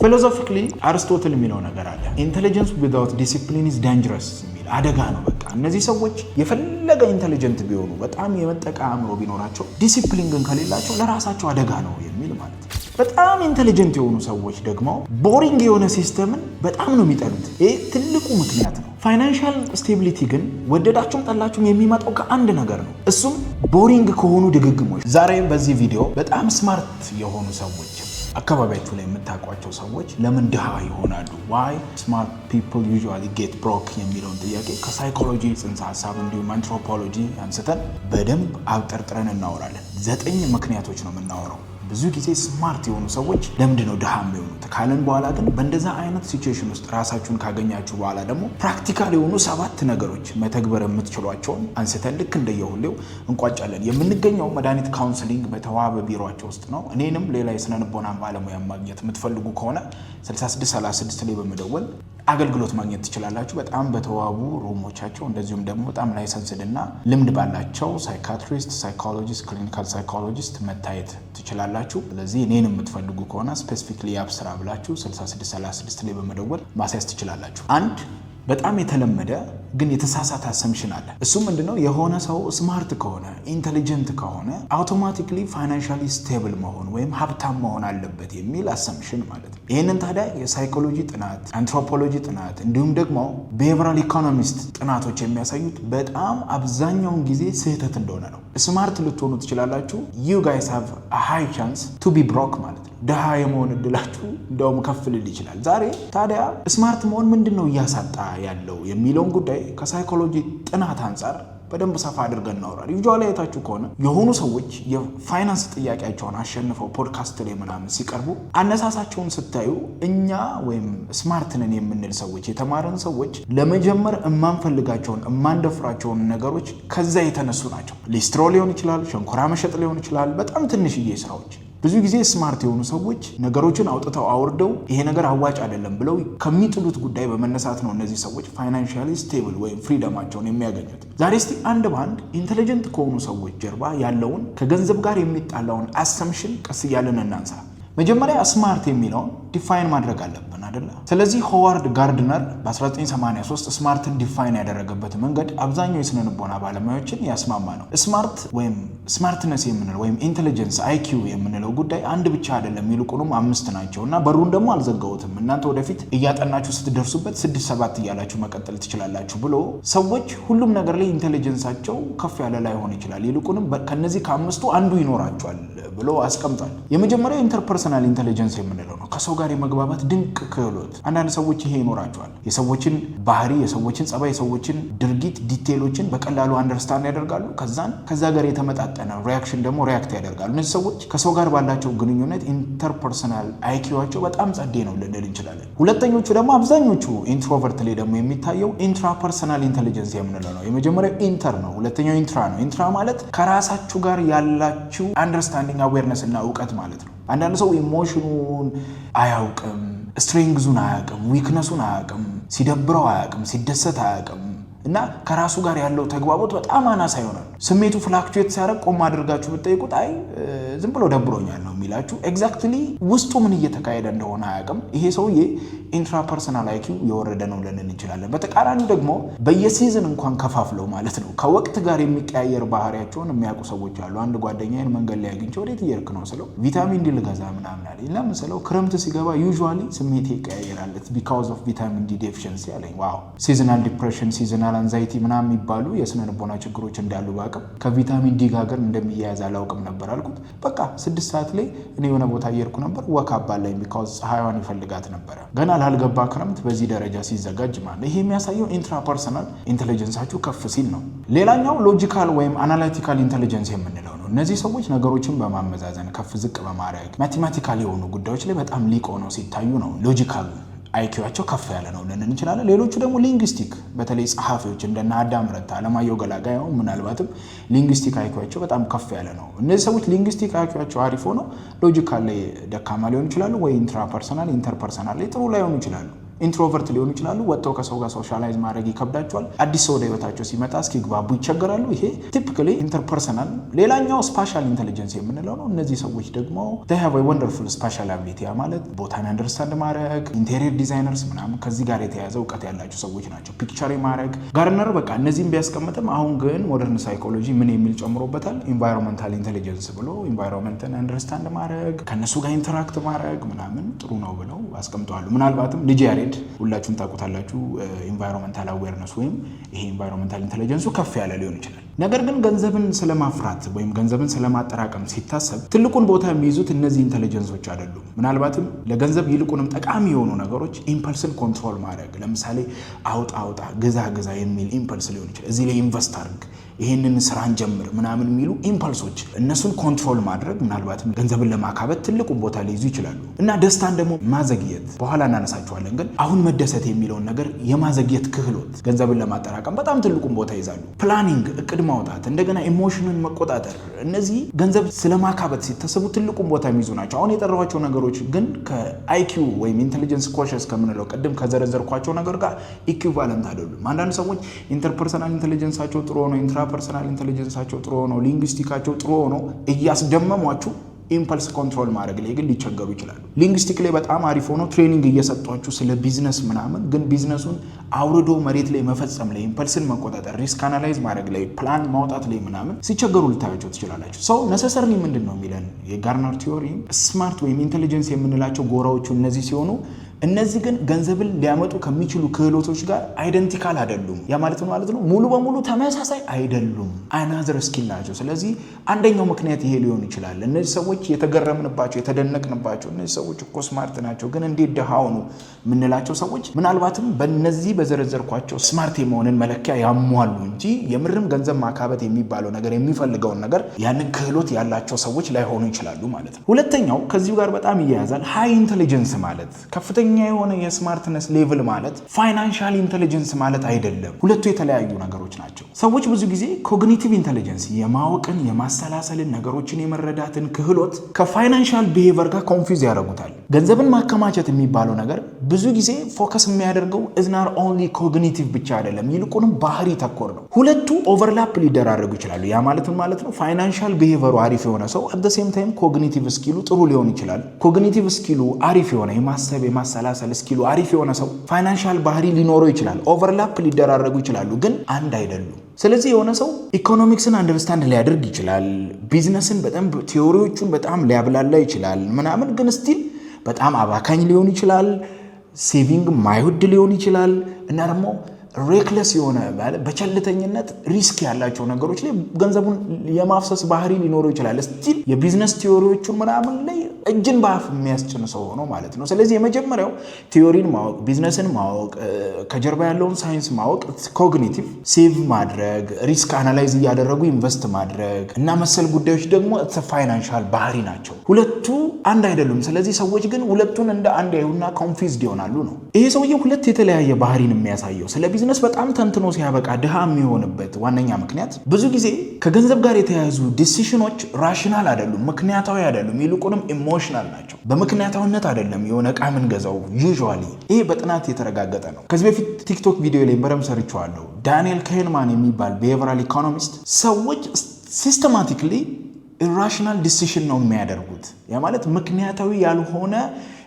ፊሎሶፊካሊ አርስቶትል የሚለው ነገር አለ ኢንተለጀንስ ዊዛውት ዲሲፕሊን ኢዝ ዳንጀረስ የሚል አደጋ ነው። በቃ እነዚህ ሰዎች የፈለገ ኢንተለጀንት ቢሆኑ በጣም የመጠቃ አእምሮ ቢኖራቸው ዲሲፕሊን ግን ከሌላቸው ለራሳቸው አደጋ ነው የሚል ማለት ነው። በጣም ኢንተለጀንት የሆኑ ሰዎች ደግሞ ቦሪንግ የሆነ ሲስተምን በጣም ነው የሚጠሉት። ይሄ ትልቁ ምክንያት ነው። ፋይናንሻል ስቴቢሊቲ ግን ወደዳችሁም ጠላችሁም የሚመጣው ከአንድ ነገር ነው። እሱም ቦሪንግ ከሆኑ ድግግሞች። ዛሬ በዚህ ቪዲዮ በጣም ስማርት የሆኑ ሰዎች አካባቢያችሁ ላይ የምታውቋቸው ሰዎች ለምን ድሃ ይሆናሉ? ዋይ ስማርት ፒፕል ዩዥዋሊ ጌት ብሮክ የሚለውን ጥያቄ ከሳይኮሎጂ ጽንሰ ሀሳብ እንዲሁም አንትሮፖሎጂ አንስተን በደንብ አብጠርጥረን እናወራለን። 9 ምክንያቶች ነው የምናወራው። ብዙ ጊዜ ስማርት የሆኑ ሰዎች ለምንድን ነው ድሃ የሚሆኑት ካለን በኋላ ግን በእንደዛ አይነት ሲቹዌሽን ውስጥ ራሳችሁን ካገኛችሁ በኋላ ደግሞ ፕራክቲካል የሆኑ 7 ነገሮች መተግበር የምትችሏቸውን አንስተን ልክ እንደየሁሌው እንቋጫለን። የምንገኘው መድኃኒት ካውንስሊንግ በተዋበ ቢሮአቸው ውስጥ ነው። እኔንም ሌላ የስነ ልቦና ባለሙያ ማግኘት የምትፈልጉ ከሆነ 6636 ላይ በመደወል አገልግሎት ማግኘት ትችላላችሁ። በጣም በተዋቡ ሩሞቻቸው እንደዚሁም ደግሞ በጣም ላይሰንስድ እና ልምድ ባላቸው ሳይካትሪስት፣ ሳይኮሎጂስት፣ ክሊኒካል ሳይኮሎጂስት መታየት ትችላላችሁ። ስለዚህ እኔን የምትፈልጉ ከሆነ ስፔሲፊክሊ ያብስራ ብላችሁ 6636 ላይ በመደወል ማስያዝ ትችላላችሁ። አንድ በጣም የተለመደ ግን የተሳሳተ አሰምሽን አለ። እሱም ምንድነው? የሆነ ሰው ስማርት ከሆነ ኢንተሊጀንት ከሆነ አውቶማቲክሊ ፋይናንሻሊ ስቴብል መሆን ወይም ሀብታም መሆን አለበት የሚል አሰምሽን ማለት ነው። ይህንን ታዲያ የሳይኮሎጂ ጥናት፣ አንትሮፖሎጂ ጥናት እንዲሁም ደግሞ ቢሄቪራል ኢኮኖሚስት ጥናቶች የሚያሳዩት በጣም አብዛኛውን ጊዜ ስህተት እንደሆነ ነው። ስማርት ልትሆኑ ትችላላችሁ። ዩ ጋይስ ሃቭ አ ሃይ ቻንስ ቱ ቢ ብሮክ ማለት ነው። ድሃ የመሆን እድላችሁ እንደውም ከፍ ሊል ይችላል። ዛሬ ታዲያ ስማርት መሆን ምንድነው እያሳጣ ያለው የሚለውን ጉዳይ ከሳይኮሎጂ ጥናት አንጻር በደንብ ሰፋ አድርገን እናወራለን። ዩጁዋሊ አይታችሁ ከሆነ የሆኑ ሰዎች የፋይናንስ ጥያቄያቸውን አሸንፈው ፖድካስት ላይ ምናምን ሲቀርቡ አነሳሳቸውን ስታዩ እኛ ወይም ስማርት ነን የምንል ሰዎች የተማረን ሰዎች ለመጀመር የማንፈልጋቸውን የማንደፍራቸውን ነገሮች ከዛ የተነሱ ናቸው። ሊስትሮ ሊሆን ይችላል፣ ሸንኮራ መሸጥ ሊሆን ይችላል፣ በጣም ትንሽዬ ስራዎች። ብዙ ጊዜ ስማርት የሆኑ ሰዎች ነገሮችን አውጥተው አውርደው ይሄ ነገር አዋጭ አይደለም ብለው ከሚጥሉት ጉዳይ በመነሳት ነው እነዚህ ሰዎች ፋይናንሻሊ ስቴብል ወይም ፍሪደማቸውን የሚያገኙት። ዛሬ እስቲ አንድ ባንድ ኢንተለጀንት ከሆኑ ሰዎች ጀርባ ያለውን ከገንዘብ ጋር የሚጣላውን አሰምሽን ቀስ እያለን እናንሳ። መጀመሪያ ስማርት የሚለውን ዲፋይን ማድረግ አለብን አይደለ? ስለዚህ ሆዋርድ ጋርድነር በ1983 ስማርትን ዲፋይን ያደረገበት መንገድ አብዛኛው የስነ ልቦና ባለሙያዎችን ያስማማ ነው። ስማርት ወይም ስማርትነስ የምንለው ወይም ኢንተለጀንስ አይኪው የምንለው ጉዳይ አንድ ብቻ አይደለም፣ ይልቁንም 5 ናቸው እና በሩን ደግሞ አልዘጋሁትም። እናንተ ወደፊት እያጠናችሁ ስትደርሱበት 6-7 እያላችሁ መቀጠል ትችላላችሁ ብሎ ሰዎች ሁሉም ነገር ላይ ኢንተለጀንሳቸው ከፍ ያለ ላይሆን ይችላል፣ ይልቁንም ከነዚህ ከ5ቱ አንዱ ይኖራቸዋል ብሎ አስቀምጧል። የመጀመሪያው ኢንተርፐርሰናል ኢንተለጀንስ የምንለው ነው። ከሰው ጋር የመግባባት ድንቅ ክህሎት። አንዳንድ ሰዎች ይሄ ይኖራቸዋል። የሰዎችን ባህሪ፣ የሰዎችን ጸባይ፣ የሰዎችን ድርጊት ዲቴሎችን በቀላሉ አንደርስታንድ ያደርጋሉ። ከዛ ጋር የተመጣጠነ ሪያክሽን ደግሞ ሪያክት ያደርጋሉ። እነዚህ ሰዎች ከሰው ጋር ባላቸው ግንኙነት ኢንተርፐርሰናል አይኪዋቸው በጣም ጸዴ ነው ልንል እንችላለን። ሁለተኞቹ ደግሞ አብዛኞቹ ኢንትሮቨርት ላይ ደግሞ የሚታየው ኢንትራፐርሰናል ኢንተለጀንስ የምንለው ነው። የመጀመሪያው ኢንተር ነው፣ ሁለተኛው ኢንትራ ነው። ኢንትራ ማለት ከራሳችሁ ጋር ያላችሁ አንደርስታንዲንግ አዌርነስ እና እውቀት ማለት ነው። አንዳንድ ሰው ኢሞሽኑን አያውቅም፣ ስትሬንግዙን አያውቅም፣ ዊክነሱን አያውቅም፣ ሲደብረው አያውቅም፣ ሲደሰት አያውቅም እና ከራሱ ጋር ያለው ተግባቦት በጣም አናሳ ይሆናል። ስሜቱ ፍላክቹዌት ሲያደርግ ቆም አድርጋችሁ ብትጠይቁት አይ ዝም ብሎ ደብሮኛል ነው የሚላችሁ። ኤግዛክትሊ ውስጡ ምን እየተካሄደ እንደሆነ አያውቅም። ይሄ ሰውዬ ኢንትራፐርሰናል አይኪው የወረደ ነው ልንል እንችላለን። በተቃራኒ ደግሞ በየሲዝን እንኳን ከፋፍለው ማለት ነው ከወቅት ጋር የሚቀያየር ባህሪያቸውን የሚያውቁ ሰዎች አሉ። አንድ ጓደኛዬን መንገድ ላይ አግኝቼ ወዴት እየሄድክ ነው ስለው ቪታሚን ዲ ልገዛ ምናምን አለኝ። ለምን ስለው ክረምት ሲገባ ዩዥዋሊ ስሜቴ ይቀያየራል ቢካውዝ ኦፍ ቪታሚን ዲ ዴፊሽንሲ አለኝ። ዋው ሲዝናል ዲፕሬሽን፣ ሲዝናል አንዛይቲ ምናምን የሚባሉ የስነ ልቦና ችግሮች እንዳሉ ባቅም ከቪታሚን ዲ ጋር እንደሚያያዝ አላውቅም ነበር አልኩት። በቃ 6 ሰዓት ላይ እኔ የሆነ ቦታ እየሄድኩ ነበር፣ ወክ አባላኝ ቢካውዝ ፀሐይዋን ይፈልጋት ነበረ። ገና ላልገባ ክረምት በዚህ ደረጃ ሲዘጋጅ ማለት ይሄ የሚያሳየው ኢንትራፐርሰናል ኢንተለጀንሳችሁ ከፍ ሲል ነው። ሌላኛው ሎጂካል ወይም አናላይቲካል ኢንተለጀንስ የምንለው ነው። እነዚህ ሰዎች ነገሮችን በማመዛዘን ከፍ ዝቅ በማድረግ ማቴማቲካል የሆኑ ጉዳዮች ላይ በጣም ሊቅ ሆነው ሲታዩ ነው ሎጂካል አይኪዋቸው ከፍ ያለ ነው ልንል እንችላለን። ሌሎቹ ደግሞ ሊንግዊስቲክ፣ በተለይ ጸሐፊዎች እንደነ አዳም ረታ፣ አለማየሁ ገላጋይ ምናልባትም ሊንግዊስቲክ አይኪዋቸው በጣም ከፍ ያለ ነው። እነዚህ ሰዎች ሊንግዊስቲክ አይኪዋቸው አሪፍ ሆነው ሎጂካል ላይ ደካማ ሊሆኑ ይችላሉ፣ ወይ ኢንትራፐርሰናል ኢንተርፐርሰናል ላይ ጥሩ ላይሆኑ ይችላሉ። ኢንትሮቨርት ሊሆኑ ይችላሉ። ወጥተው ከሰው ጋር ሶሻላይዝ ማድረግ ይከብዳቸዋል። አዲስ ሰው ወደ ህይወታቸው ሲመጣ እስኪግባቡ ይቸገራሉ። ይሄ ቲፒካሊ ኢንተርፐርሰናል። ሌላኛው ስፓሻል ኢንተለጀንስ የምንለው ነው። እነዚህ ሰዎች ደግሞ they have a wonderful spatial ability ማለት ቦታን አንደርስታንድ ማድረግ ኢንቴሪየር ዲዛይነርስ ምናምን ከዚህ ጋር የተያዘ እውቀት ያላቸው ሰዎች ናቸው። ፒክቸር ማድረግ ጋርነር በቃ እነዚህም ቢያስቀምጥም አሁን ግን ሞደርን ሳይኮሎጂ ምን የሚል ጨምሮበታል? ኢንቫይሮንመንታል ኢንተለጀንስ ብሎ ኢንቫይሮንመንትን አንደርስታንድ ማድረግ ከነሱ ጋር ኢንተራክት ማድረግ ምናምን ጥሩ ነው ብለው አስቀምጠዋል። ምናልባትም ልጅ ያሬድ ሁላችሁም ታውቁታላችሁ ኢንቫይሮንመንታል አዌርነስ ወይም ይሄ ኢንቫይሮንመንታል ኢንተለጀንሱ ከፍ ያለ ሊሆን ይችላል። ነገር ግን ገንዘብን ስለማፍራት ወይም ገንዘብን ስለማጠራቀም ሲታሰብ ትልቁን ቦታ የሚይዙት እነዚህ ኢንተለጀንሶች አይደሉም። ምናልባትም ለገንዘብ ይልቁንም ጠቃሚ የሆኑ ነገሮች ኢምፐልስን ኮንትሮል ማድረግ ለምሳሌ አውጣ ግዛ የሚል ኢምፐልስ ሊሆን ይችላል። እዚህ ላይ ኢንቨስት አድርግ ይሄንን ስራን ጀምር ምናምን የሚሉ ኢምፐልሶች እነሱን ኮንትሮል ማድረግ ምናልባትም ገንዘብን ለማካበት ትልቁን ቦታ ሊይዙ ይችላሉ። እና ደስታን ደግሞ ማዘግየት በኋላ እናነሳቸዋለን። ግን አሁን መደሰት የሚለውን ነገር የማዘግየት ክህሎት ገንዘብን ለማጠራቀም በጣም ትልቁን ቦታ ይዛሉ። ፕላኒንግ እቅድ ማውጣት፣ እንደገና ኢሞሽንን መቆጣጠር፣ እነዚህ ገንዘብ ስለማካበት ሲታሰቡ ትልቁን ቦታ የሚይዙ ናቸው። አሁን የጠራኋቸው ነገሮች ግን ከአይኪው ወይም ኢንቴሊጀንስ ኮሸስ ከምንለው ቅድም ከዘረዘርኳቸው ነገር ጋር ኢኩቫለንት አይደሉም። አንዳንድ ሰዎች ኢንተርፐርሰናል ኢንቴሊጀንሳቸው ጥሩ ነው፣ ኢንትራፐርሰናል ኢንቴሊጀንሳቸው ጥሩ ነው፣ ሊንግዊስቲካቸው ጥሩ ነው እያስደመሟችሁ ኢምፐልስ ኮንትሮል ማድረግ ላይ ግን ሊቸገሩ ይችላሉ። ሊንግዊስቲክ ላይ በጣም አሪፍ ሆኖ ትሬኒንግ እየሰጧችሁ ስለ ቢዝነስ ምናምን ግን ቢዝነሱን አውርዶ መሬት ላይ መፈጸም ላይ ኢምፐልስን መቆጣጠር፣ ሪስክ አናላይዝ ማድረግ ላይ ፕላን ማውጣት ላይ ምናምን ሲቸገሩ ልታያቸው ትችላላችሁ። ሰው ነሰሰርሊ ምንድን ነው የሚለን የጋርነር ቲዮሪ ስማርት ወይም ኢንቴሊጀንስ የምንላቸው ጎራዎቹ እነዚህ ሲሆኑ እነዚህ ግን ገንዘብን ሊያመጡ ከሚችሉ ክህሎቶች ጋር አይደንቲካል አይደሉም። ያ ማለት ነው ሙሉ በሙሉ ተመሳሳይ አይደሉም። አናዘር ስኪል ናቸው። ስለዚህ አንደኛው ምክንያት ይሄ ሊሆን ይችላል። እነዚህ ሰዎች የተገረምንባቸው የተደነቅንባቸው እነዚህ ሰዎች እኮ ስማርት ናቸው ግን እንዴት ደሃ ሆኑ የምንላቸው ሰዎች ምናልባትም በእነዚህ በዘረዘርኳቸው ስማርት የመሆንን መለኪያ ያሟሉ እንጂ የምርም ገንዘብ ማካበት የሚባለው ነገር የሚፈልገውን ነገር ያንን ክህሎት ያላቸው ሰዎች ላይሆኑ ይችላሉ ማለት ነው። ሁለተኛው ከዚሁ ጋር በጣም ይያያዛል። ሃይ ኢንቴሊጀንስ ማለት ከፍተኛ የሆነ የስማርትነስ ሌቭል ማለት ፋይናንሻል ኢንቴሊጀንስ ማለት አይደለም። ሁለቱ የተለያዩ ነገሮች ናቸው። ሰዎች ብዙ ጊዜ ኮግኒቲቭ ኢንቴሊጀንስ የማወቅን የማሰላሰልን ነገሮችን የመረዳትን ክህሎት ከፋይናንሻል ቢሄቨር ጋር ኮንፊውዝ ያደርጉታል። ገንዘብን ማከማቸት የሚባለው ነገር ብዙ ጊዜ ፎከስ የሚያደርገው ኢዝናር ኦንሊ ኮግኒቲቭ ብቻ አይደለም፣ ይልቁንም ባህሪ ተኮር ነው። ሁለቱ ኦቨርላፕ ሊደራረጉ ይችላሉ። ያ ማለት ነው ፋይናንሻል ቢሄቨሩ አሪፍ የሆነ ሰው አት ዘ ሴም ታይም ኮግኒቲቭ ስኪሉ ጥሩ ሊሆን ይችላል። ኮግኒቲቭ ስኪሉ አሪፍ የሆነ የማሰብ የማሰላሰል ስኪሉ አሪፍ የሆነ ሰው ፋይናንሻል ባህሪ ሊኖረው ይችላል። ኦቨርላፕ ሊደራረጉ ይችላሉ፣ ግን አንድ አይደሉም። ስለዚህ የሆነ ሰው ኢኮኖሚክስን አንደርስታንድ ሊያደርግ ይችላል፣ ቢዝነስን በጣም ቲዮሪዎቹን በጣም ሊያብላላ ይችላል ምናምን፣ ግን ስቲል በጣም አባካኝ ሊሆን ይችላል፣ ሴቪንግ ማይወድ ሊሆን ይችላል እና ደግሞ ሬክለስ የሆነ በቸልተኝነት ሪስክ ያላቸው ነገሮች ላይ ገንዘቡን የማፍሰስ ባህሪ ሊኖረው ይችላል። ስቲል የቢዝነስ ቲዮሪዎቹን ምናምን ላይ እጅን በአፍ የሚያስጭን ሰው ሆኖ ማለት ነው። ስለዚህ የመጀመሪያው ቲዮሪን ማወቅ፣ ቢዝነስን ማወቅ፣ ከጀርባ ያለውን ሳይንስ ማወቅ ኮግኒቲቭ፣ ሴቭ ማድረግ፣ ሪስክ አናላይዝ እያደረጉ ኢንቨስት ማድረግ እና መሰል ጉዳዮች ደግሞ ፋይናንሻል ባህሪ ናቸው። ሁለቱ አንድ አይደሉም። ስለዚህ ሰዎች ግን ሁለቱን እንደ አንድ ያዩና ኮንፊውዝድ ይሆናሉ ነው። ይሄ ሰውዬ ሁለት የተለያየ ባህሪን የሚያሳየው ስለ ቢዝነስ በጣም ተንትኖ ሲያበቃ ድሃ የሚሆንበት ዋነኛ ምክንያት ብዙ ጊዜ ከገንዘብ ጋር የተያያዙ ዲሲሽኖች ራሽናል አይደሉም፣ ምክንያታዊ አይደሉም፣ ይልቁንም ኢሞሽናል ናቸው። በምክንያታዊነት አይደለም የሆነ ዕቃ የምንገዛው ዩዥዋሊ። ይሄ በጥናት የተረጋገጠ ነው። ከዚህ በፊት ቲክቶክ ቪዲዮ ላይ በደንብ ሰርቼዋለሁ። ዳንኤል ካህንማን የሚባል ቢሄቪራል ኢኮኖሚስት ሰዎች ሲስተማቲክሊ ኢራሽናል ዲሲሽን ነው የሚያደርጉት። ያ ማለት ምክንያታዊ ያልሆነ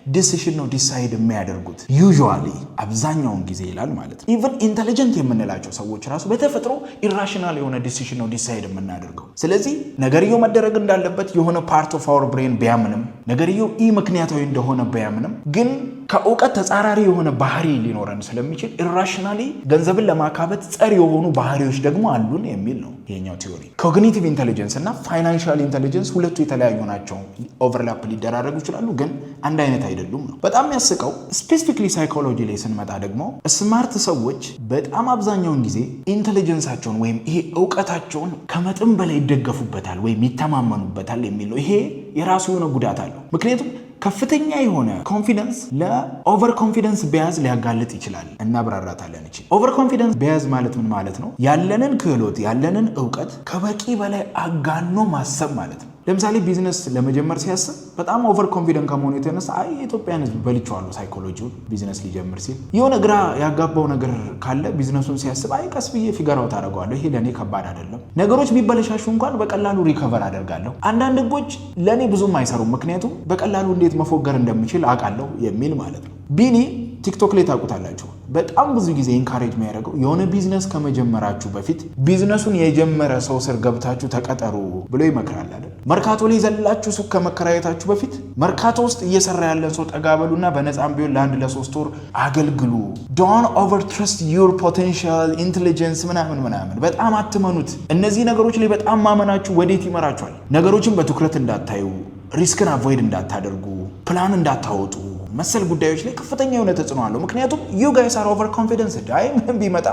ዲሲሽን ነው ዲሳይድ የሚያደርጉት ዩዥዋሊ አብዛኛውን ጊዜ ይላል ማለት ነው። ኢቨን ኢንተሊጀንት የምንላቸው ሰዎች ራሱ በተፈጥሮ ኢራሽናል የሆነ ዲሲሽን ነው ዲሳይድ የምናደርገው። ስለዚህ ነገርየው መደረግ እንዳለበት የሆነ ፓርት ኦፍ አወር ብሬን ቢያምንም ነገርየው ምክንያታዊ እንደሆነ ቢያምንም ግን ከእውቀት ተጻራሪ የሆነ ባህሪ ሊኖረን ስለሚችል ኢራሽናሊ ገንዘብን ለማካበት ጸር የሆኑ ባህሪዎች ደግሞ አሉን የሚል ነው የኛው ቲዮሪ። ኮግኒቲቭ ኢንተሊጀንስ እና ፋይናንሻል ኢንተሊጀንስ ሁለቱ የተለያዩ ናቸው። ኦቨርላፕ ሊደራረጉ ይችላሉ፣ ግን አንድ አይነት አይደሉም ነው። በጣም ያስቀው ስፔሲፊክሊ ሳይኮሎጂ ላይ ስንመጣ ደግሞ ስማርት ሰዎች በጣም አብዛኛውን ጊዜ ኢንተሊጀንሳቸውን ወይም ይሄ እውቀታቸውን ከመጠን በላይ ይደገፉበታል ወይም ይተማመኑበታል የሚል ነው። ይሄ የራሱ የሆነ ጉዳት አለው። ምክንያቱም ከፍተኛ የሆነ ኮንፊደንስ ለኦቨር ኮንፊደንስ ቢያዝ ሊያጋልጥ ይችላል። እናብራራታለን። እቺ ኦቨር ኮንፊደንስ ቢያዝ ማለት ምን ማለት ነው? ያለንን ክህሎት ያለንን እውቀት ከበቂ በላይ አጋኖ ማሰብ ማለት ነው። ለምሳሌ ቢዝነስ ለመጀመር ሲያስብ በጣም ኦቨር ኮንፊደንት ከመሆኑ የተነሳ አይ ኢትዮጵያን ህዝብ በልቼዋለሁ ሳይኮሎጂውን ቢዝነስ ሊጀምር ሲል የሆነ ግራ ያጋባው ነገር ካለ ቢዝነሱን ሲያስብ አይ ቀስ ብዬ ፊገር አውት አደርገዋለሁ፣ ይሄ ለእኔ ከባድ አይደለም፣ ነገሮች ቢበለሻሹ እንኳን በቀላሉ ሪከቨር አደርጋለሁ፣ አንዳንድ ህጎች ለእኔ ብዙም አይሰሩም ምክንያቱም በቀላሉ እንዴት መፎገር እንደምችል አውቃለሁ የሚል ማለት ነው። ቢኒ ቲክቶክ ላይ ታውቁታላችሁ። በጣም ብዙ ጊዜ ኢንካሬጅ የሚያደርገው የሆነ ቢዝነስ ከመጀመራችሁ በፊት ቢዝነሱን የጀመረ ሰው ስር ገብታችሁ ተቀጠሩ ብሎ ይመክራል አይደል? መርካቶ ላይ ዘላችሁ ሱቅ ከመከራየታችሁ በፊት መርካቶ ውስጥ እየሰራ ያለን ሰው ጠጋበሉና በነፃም ቢሆን ለአንድ ለሶስት ወር አገልግሉ። ዶንት ኦቨር ትረስት ዩር ፖቴንሻል ኢንቴሊጀንስ ምናምን በጣም አትመኑት። እነዚህ ነገሮች ላይ በጣም ማመናችሁ ወዴት ይመራችኋል? ነገሮችን በትኩረት እንዳታዩ፣ ሪስክን አቮይድ እንዳታደርጉ፣ ፕላን እንዳታወጡ መሰል ጉዳዮች ላይ ከፍተኛ የሆነ ተጽዕኖ አለው። ምክንያቱም ዩ ጋይስ አር ኦቨር ኮንፊደንስድ አይ ምንም ቢመጣ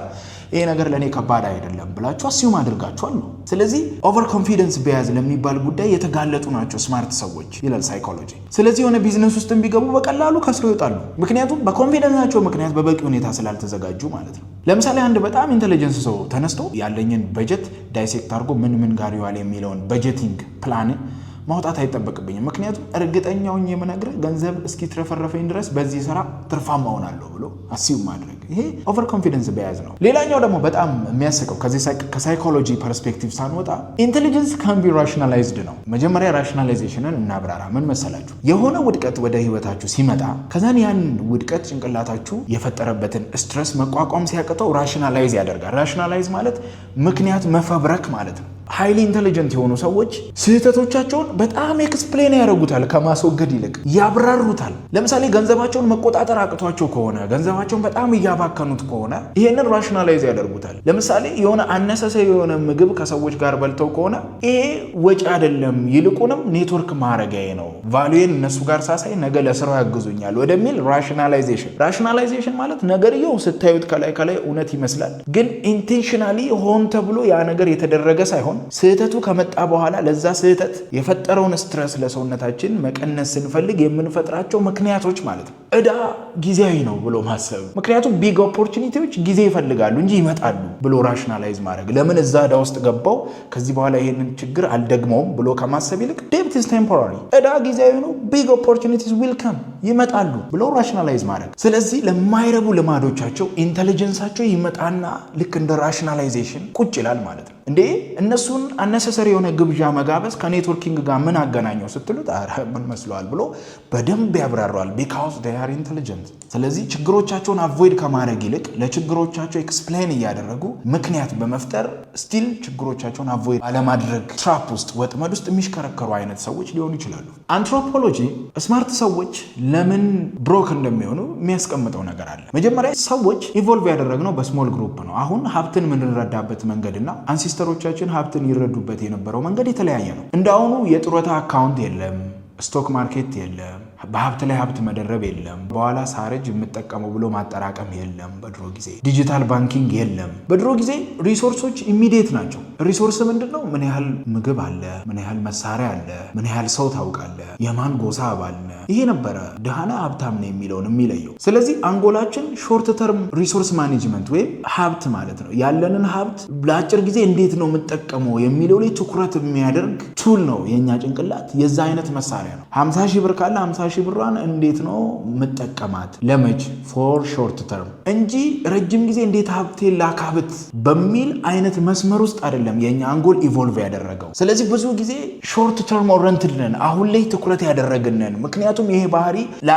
ይሄ ነገር ለእኔ ከባድ አይደለም ብላችሁ አስዩም አድርጋችኋል ነው። ስለዚህ ኦቨር ኮንፊደንስ በያዝ ለሚባል ጉዳይ የተጋለጡ ናቸው ስማርት ሰዎች ይላል ሳይኮሎጂ። ስለዚህ የሆነ ቢዝነስ ውስጥ ቢገቡ በቀላሉ ከስሮ ይወጣሉ። ምክንያቱም በኮንፊደንሳቸው ምክንያት በበቂ ሁኔታ ስላልተዘጋጁ ማለት ነው። ለምሳሌ አንድ በጣም ኢንቴሊጀንስ ሰው ተነስቶ ያለኝን በጀት ዳይሴክት አድርጎ ምን ጋር ይዋል የሚለውን በጀቲንግ ፕላን ማውጣት አይጠበቅብኝም። ምክንያቱም እርግጠኛውን የምነግርህ ገንዘብ እስኪትረፈረፈኝ ድረስ በዚህ ስራ ትርፋማ እሆናለሁ ብሎ አስዩም ማድረግ ይሄ ኦቨር ኮንፊደንስ በያዝ ነው። ሌላኛው ደግሞ በጣም የሚያስቀው ከሳይኮሎጂ ፐርስፔክቲቭ ሳንወጣ ኢንቴሊጀንስ ካን ቢ ራሽናላይዝድ ነው። መጀመሪያ ራሽናላይዜሽንን እናብራራ። ምን መሰላችሁ? የሆነ ውድቀት ወደ ህይወታችሁ ሲመጣ ከዛን ያን ውድቀት ጭንቅላታችሁ የፈጠረበትን ስትረስ መቋቋም ሲያቅተው ራሽናላይዝ ያደርጋል። ራሽናላይዝ ማለት ምክንያት መፈብረክ ማለት ነው። ሃይሊ ኢንቴሊጀንት የሆኑ ሰዎች ስህተቶቻቸውን በጣም ኤክስፕሌን ያደርጉታል፣ ከማስወገድ ይልቅ ያብራሩታል። ለምሳሌ ገንዘባቸውን መቆጣጠር አቅቷቸው ከሆነ ገንዘባቸውን በጣም እያባከኑት ከሆነ ይሄንን ራሽናላይዝ ያደርጉታል። ለምሳሌ የሆነ አነሳሳይ የሆነ ምግብ ከሰዎች ጋር በልተው ከሆነ ይሄ ወጪ አይደለም ይልቁንም ኔትወርክ ማረጋዬ ነው፣ ቫሉዬን እነሱ ጋር ሳሳይ ነገ ለስራው ያግዙኛል ወደሚል ራሽናላይዜሽን ማለት ነገርየው ስታዩት ከላይ እውነት ይመስላል፣ ግን ኢንቴንሽናሊ ሆን ተብሎ ያ ነገር የተደረገ ሳይሆን ስህተቱ ከመጣ በኋላ ለዛ ስህተት የፈጠረውን ስትረስ ለሰውነታችን መቀነስ ስንፈልግ የምንፈጥራቸው ምክንያቶች ማለት ነው። ዕዳ ጊዜያዊ ነው ብሎ ማሰብ፣ ምክንያቱም ቢግ ኦፖርቹኒቲዎች ጊዜ ይፈልጋሉ እንጂ ይመጣሉ ብሎ ራሽናላይዝ ማድረግ፣ ለምን እዛ ዕዳ ውስጥ ገባው ከዚህ በኋላ ይሄንን ችግር አልደግመውም ብሎ ከማሰብ ይልቅ ዴብት ኢዝ ቴምፖራሪ፣ ዕዳ ጊዜያዊ ነው፣ ቢግ ኦፖርቹኒቲስ ዊል ካም ይመጣሉ ብሎ ራሽናላይዝ ማድረግ። ስለዚህ ለማይረቡ ልማዶቻቸው ኢንቴሊጀንሳቸው ይመጣና ልክ እንደ ራሽናላይዜሽን ቁጭ ይላል ማለት ነው። እንዴ እነሱን አነሰሰሪ የሆነ ግብዣ መጋበዝ ከኔትወርኪንግ ጋር ምን አገናኘው ስትሉት ኧረ ምን መስለዋል ብሎ በደንብ ያብራራዋል። ቢካውዝ ዴይ አር ኢንቴሊጀንት። ስለዚህ ችግሮቻቸውን አቮይድ ከማድረግ ይልቅ ለችግሮቻቸው ኤክስፕሌን እያደረጉ ምክንያት በመፍጠር ስቲል ችግሮቻቸውን አቮይድ አለማድረግ ትራፕ ውስጥ ወጥመድ ውስጥ የሚሽከረከሩ አይነት ሰዎች ሊሆኑ ይችላሉ። አንትሮፖሎጂ ስማርት ሰዎች ለምን ብሮክ እንደሚሆኑ የሚያስቀምጠው ነገር አለ። መጀመሪያ ሰዎች ኢቮልቭ ያደረግነው በስሞል ግሩፕ ነው። አሁን ሀብትን የምንረዳበት መንገድና አንሲስተሮቻችን ሀብትን ይረዱበት የነበረው መንገድ የተለያየ ነው። እንዳሁኑ የጡረታ አካውንት የለም፣ ስቶክ ማርኬት የለም፣ በሀብት ላይ ሀብት መደረብ የለም፣ በኋላ ሳረጅ የምጠቀመው ብሎ ማጠራቀም የለም። በድሮ ጊዜ ዲጂታል ባንኪንግ የለም። በድሮ ጊዜ ሪሶርሶች ኢሚዲየት ናቸው። ሪሶርስ ምንድን ነው? ምን ያህል ምግብ አለ፣ ምን ያህል መሳሪያ አለ፣ ምን ያህል ሰው ታውቃለ፣ የማን ጎሳ አባል ነህ። ይሄ ነበረ ድሃና ሀብታም ነው የሚለውን የሚለየው። ስለዚህ አንጎላችን ሾርት ተርም ሪሶርስ ማኔጅመንት ወይም ሀብት ማለት ነው። ያለንን ሀብት ለአጭር ጊዜ እንዴት ነው የምጠቀመው የሚለው ላይ ትኩረት የሚያደርግ ቱል ነው የእኛ ጭንቅላት። የዛ አይነት መሳሪያ ነው። 50 ሺህ ብር ካለ 50 ሺህ ብሯን እንዴት ነው የምጠቀማት ለመች ፎር ሾርት ተርም እንጂ ረጅም ጊዜ እንዴት ሀብቴን ላካብት በሚል አይነት መስመር ውስጥ አይደለም የኛ አንጎል ኢቮልቭ ያደረገው። ስለዚህ ብዙ ጊዜ ሾርት ተርም ኦሪየንትድ ነን፣ አሁን ላይ ትኩረት ያደረግነን። ምክንያቱም ይሄ ባህሪ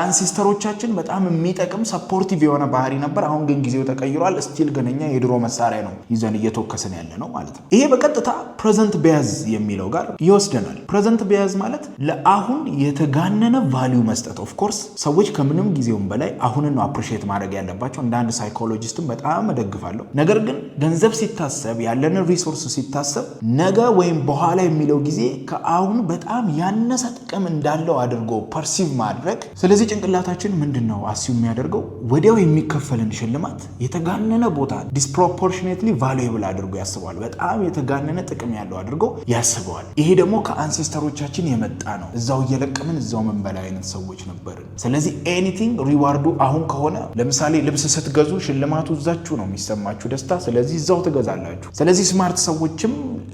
ለአንሲስተሮቻችን በጣም የሚጠቅም ሰፖርቲቭ የሆነ ባህሪ ነበር። አሁን ግን ጊዜው ተቀይሯል። ስቲል ግን እኛ የድሮ መሳሪያ ነው ይዘን እየተወከስን ያለ ነው ማለት ነው። ይሄ በቀጥታ ፕሬዘንት ቢያዝ የሚለው ጋር ይወስደናል። ፕሬዘንት ቢያዝ ማለት ለአሁን የተጋነነ ቫልዩ መስጠት። ኦፍ ኮርስ ሰዎች ከምንም ጊዜውም በላይ አሁንን ነው አፕሪሺየት ማድረግ ያለባቸው። እንደ አንድ ሳይኮሎጂስትም በጣም እደግፋለሁ። ነገር ግን ገንዘብ ሲታሰብ ያለንን ሪሶርስ ሲታሰብ ነገ ወይም በኋላ የሚለው ጊዜ ከአሁን በጣም ያነሰ ጥቅም እንዳለው አድርጎ ፐርሲቭ ማድረግ። ስለዚህ ጭንቅላታችን ምንድን ነው አስዩ የሚያደርገው? ወዲያው የሚከፈልን ሽልማት የተጋነነ ቦታ ዲስፕሮፖርሽኔትሊ ቫሉዌብል አድርጎ ያስበዋል። በጣም የተጋነነ ጥቅም ያለው አድርጎ ያስበዋል። ይሄ ደግሞ ከአንሴስተሮቻችን የመጣ ነው። እዛው እየለቀምን እዛው መንበላ አይነት ሰዎች ነበርን። ስለዚህ ኤኒቲንግ ሪዋርዱ አሁን ከሆነ ለምሳሌ ልብስ ስትገዙ ሽልማቱ እዛችሁ ነው የሚሰማችሁ ደስታ፣ ስለዚህ እዛው ትገዛላችሁ። ስለዚህ ስማርት ሰዎችም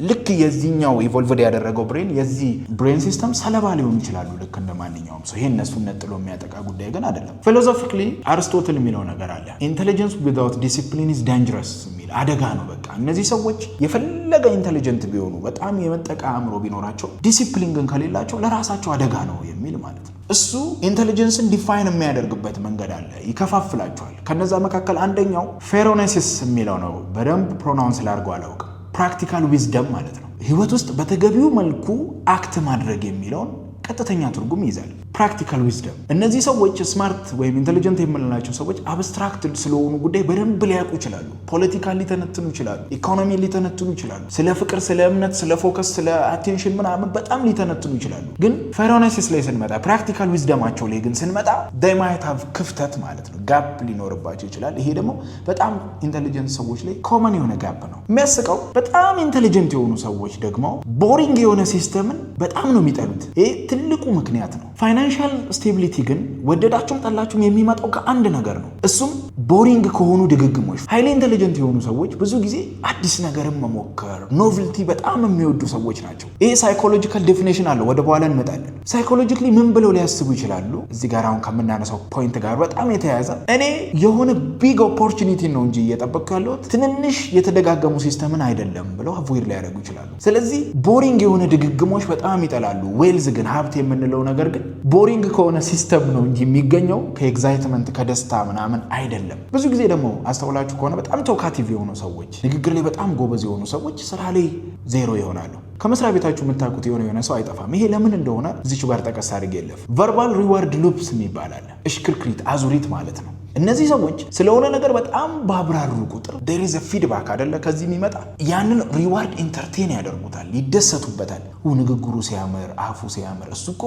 ልክ የዚህኛው ኢቮልቭድ ያደረገው ብሬን የዚህ ብሬን ሲስተም ሰለባ ሊሆኑ ይችላሉ ልክ እንደ ማንኛውም ሰው። ይሄ እነሱን ነጥሎ የሚያጠቃ ጉዳይ ግን አይደለም። ፊሎሶፊካሊ አርስቶትል የሚለው ነገር አለ። ኢንቴሊጀንስ ዊዛውት ዲሲፕሊን ኢዝ ዳንጀረስ የሚል አደጋ ነው። በቃ እነዚህ ሰዎች የፈለገ ኢንቴሊጀንት ቢሆኑ በጣም የመጠቃ አእምሮ ቢኖራቸው ዲሲፕሊን ግን ከሌላቸው ለራሳቸው አደጋ ነው የሚል ማለት ነው። እሱ ኢንቴሊጀንስን ዲፋይን የሚያደርግበት መንገድ አለ፣ ይከፋፍላቸዋል። ከነዛ መካከል አንደኛው ፌሮኔሲስ የሚለው ነው። በደንብ ፕሮናውንስ ላድርገው አላውቅም። ፕራክቲካል ዊዝደም ማለት ነው። ህይወት ውስጥ በተገቢው መልኩ አክት ማድረግ የሚለውን ቀጥተኛ ትርጉም ይይዛል። ፕራክቲካል ዊዝደም። እነዚህ ሰዎች ስማርት ወይም ኢንቴሊጀንት የምንላቸው ሰዎች አብስትራክት ስለሆኑ ጉዳይ በደንብ ሊያውቁ ይችላሉ። ፖለቲካል ሊተነትኑ ይችላሉ። ኢኮኖሚ ሊተነትኑ ይችላሉ። ስለ ፍቅር፣ ስለ እምነት፣ ስለ ፎከስ፣ ስለ አቴንሽን ምናምን በጣም ሊተነትኑ ይችላሉ። ግን ፌሮኔሲስ ላይ ስንመጣ፣ ፕራክቲካል ዊዝደማቸው ላይ ግን ስንመጣ they might have ክፍተት ማለት ነው፣ ጋፕ ሊኖርባቸው ይችላል። ይሄ ደግሞ በጣም ኢንቴሊጀንት ሰዎች ላይ ኮመን የሆነ ጋፕ ነው። የሚያስቀው በጣም ኢንቴሊጀንት የሆኑ ሰዎች ደግሞ ቦሪንግ የሆነ ሲስተምን በጣም ነው የሚጠሉት። ይሄ ትልቁ ምክንያት ነው። ፋይናንሻል ስቴቢሊቲ ግን ወደዳችሁም ጠላችሁም የሚመጣው ከአንድ ነገር ነው። እሱም ቦሪንግ ከሆኑ ድግግሞች። ሃይሊ ኢንቴሊጀንት የሆኑ ሰዎች ብዙ ጊዜ አዲስ ነገርን መሞከር፣ ኖቭልቲ በጣም የሚወዱ ሰዎች ናቸው። ይሄ ሳይኮሎጂካል ዴፊኔሽን አለው፣ ወደ በኋላ እንመጣለን። ሳይኮሎጂካሊ ምን ብለው ሊያስቡ ይችላሉ? እዚህ ጋር አሁን ከምናነሳው ፖይንት ጋር በጣም የተያያዘ እኔ የሆነ ቢግ ኦፖርቹኒቲ ነው እንጂ እየጠበቅኩ ያለሁት ትንንሽ የተደጋገሙ ሲስተምን አይደለም ብለው አቮይድ ሊያደርጉ ይችላሉ። ስለዚህ ቦሪንግ የሆነ ድግግሞች በጣም ይጠላሉ። ዌልዝ ግን ሀብት የምንለው ነገር ግን ቦሪንግ ከሆነ ሲስተም ነው እንጂ የሚገኘው ከኤግዛይትመንት ከደስታ ምናምን አይደለም። ብዙ ጊዜ ደግሞ አስተውላችሁ ከሆነ በጣም ቶካቲቭ የሆኑ ሰዎች፣ ንግግር ላይ በጣም ጎበዝ የሆኑ ሰዎች ስራ ላይ ዜሮ ይሆናሉ። ከመስሪያ ቤታችሁ የምታውቁት የሆነ ሰው አይጠፋም። ይሄ ለምን እንደሆነ እዚቹ ጋር ጠቀስ አድርጌ የለፍ። ቨርባል ሪዋርድ ሉፕስ ይባላል። እሽክርክሪት አዙሪት ማለት ነው። እነዚህ ሰዎች ስለሆነ ነገር በጣም ባብራሩ ቁጥር there is a feedback አይደለ ከዚህ የሚመጣ ያንን ሪዋርድ ኢንተርቴን ያደርጉታል፣ ይደሰቱበታል። ንግግሩ ሲያምር፣ አፉ ሲያምር፣ እሱ እኮ